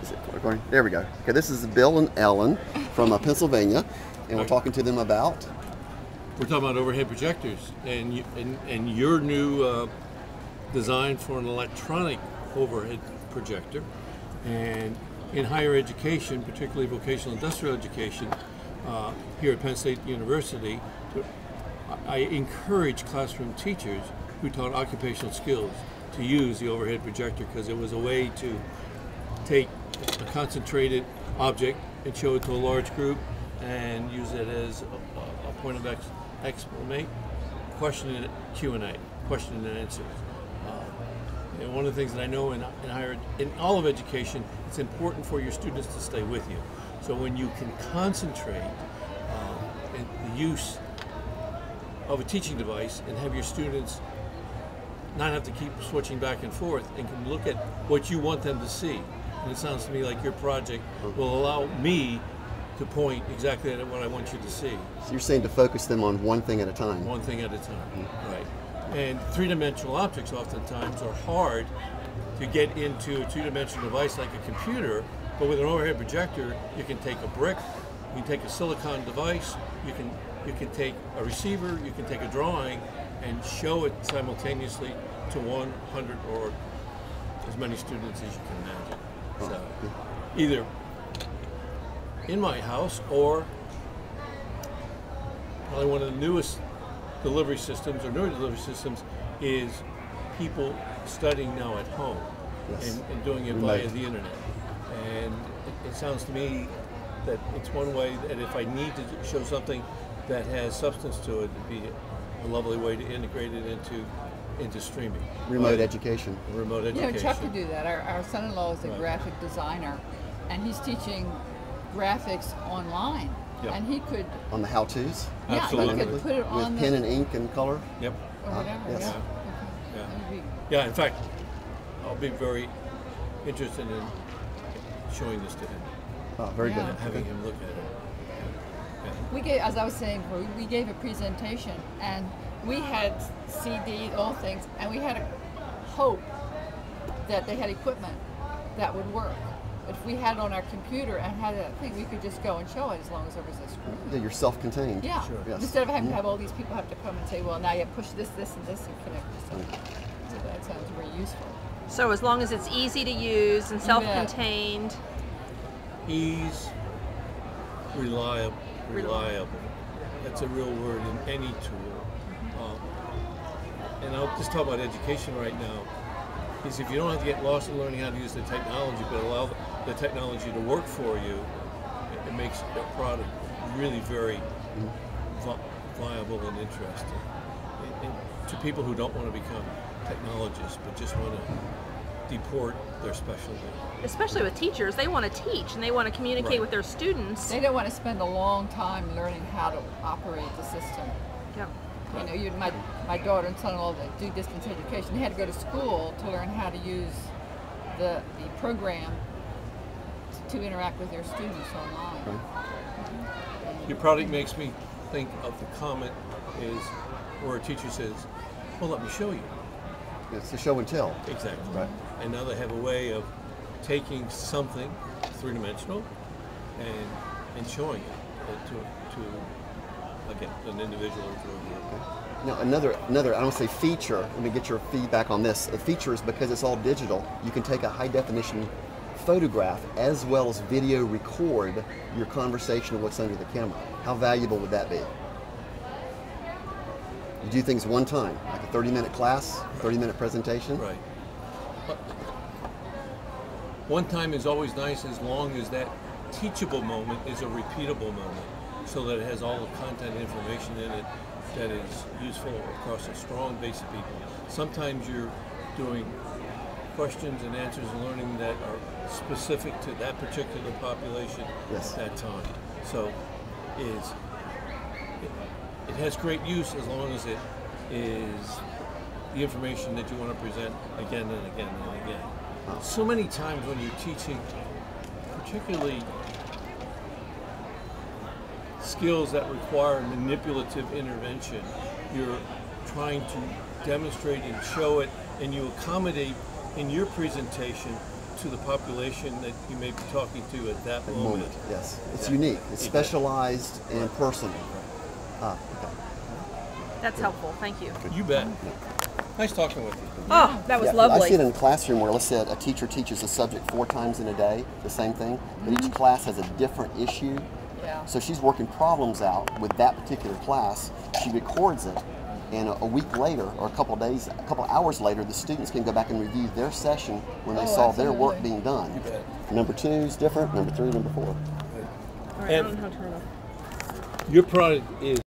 Is it recording? There we go. Okay, this is Bill and Ellen from Pennsylvania, and we're talking to them about. We're talking about overhead projectors and your new design for an electronic overhead projector. And in higher education, particularly vocational industrial education, here at Penn State University, I encourage classroom teachers who taught occupational skills to use the overhead projector because it was a way to take a concentrated object and show it to a large group and use it as a point of explanation, question and Q&A, question and answers. And one of the things that I know in all of education, it's important for your students to stay with you. So when you can concentrate in the use of a teaching device and have your students not have to keep switching back and forth and can look at what you want them to see. And it sounds to me like your project will allow me to point exactly at what I want you to see. So you're saying to focus them on one thing at a time. One thing at a time, right. And three-dimensional objects oftentimes are hard to get into a two-dimensional device like a computer, but with an overhead projector, you can take a brick, you can take a silicon device, you can take a receiver, you can take a drawing, and show it simultaneously to 100 or as many students as you can imagine. So either in my house or probably one of the newest delivery systems or newer delivery systems is people studying now at home and doing it via the internet. And it sounds to me that it's one way that if I need to show something that has substance to it, it'd be a lovely way to integrate it into streaming. Remote education. Remote education. You know, Chuck could do that. Our son-in-law is a graphic designer, and he's teaching graphics online. Yep. And he could... On the how-tos? Yeah, absolutely. he could put it on with pen and ink and color? Yep. Or whatever, yes. Yeah, in fact, I'll be very interested in showing this to him. Oh, very good. Having him look at it. We gave, as I was saying, we gave a presentation, and we had CD, all things, and we had a hope that they had equipment that would work. If we had it on our computer and had that thing, we could just go and show it as long as there was a screen. Yeah, you're self-contained. Yeah. Sure. Yes. Instead of having to have all these people have to come and say, well, now you push this, this, and this, and connect this. So that sounds very useful. So as long as it's easy to use and self-contained. Ease, reliable. That's a real word in any tool. And I'll just talk about education right now, is if you don't have to get lost in learning how to use the technology, but allow the technology to work for you, it makes the product really very viable and interesting. And to people who don't want to become technologists, but just want to deport their specialty. Especially with teachers, they want to teach and they want to communicate with their students. They don't want to spend a long time learning how to operate the system. Yeah. You know, my daughter and son-in-law that do distance education, they had to go to school to learn how to use the program to interact with their students online. Your product makes me think of the comment is where a teacher says, well, let me show you. It's a show and tell. Exactly. Right. And now they have a way of taking something three-dimensional and showing it to again, an individual or to a group. Now another, I don't say feature, let me get your feedback on this. A feature is because it's all digital, you can take a high definition photograph as well as video record your conversation of what's under the camera. How valuable would that be? You do things one time, like a 30-minute class, 30-minute presentation. Right. One time is always nice as long as that teachable moment is a repeatable moment, so that it has all the content and information in it that is useful across a strong base of people. Sometimes you're doing questions and answers and learning that are specific to that particular population at that time. So it has great use as long as it is the information that you want to present again and again and again. So many times when you're teaching, particularly skills that require manipulative intervention, you're trying to demonstrate and show it, and you accommodate in your presentation to the population that you may be talking to at that moment. Yes, it's unique. It's specialized and personal. Okay. That's helpful. Thank you. You bet. Nice talking with you. Oh, that was I lovely. see it in a classroom where, let's say, a teacher teaches a subject 4 times in a day, the same thing, but each class has a different issue. Yeah. So she's working problems out with that particular class. She records it, and a week later, or a couple hours later, the students can go back and review their session when they saw their work absolutely. being done. Number 2 is different. Number 3, number 4. All right, I don't know how to turn it off. Your product is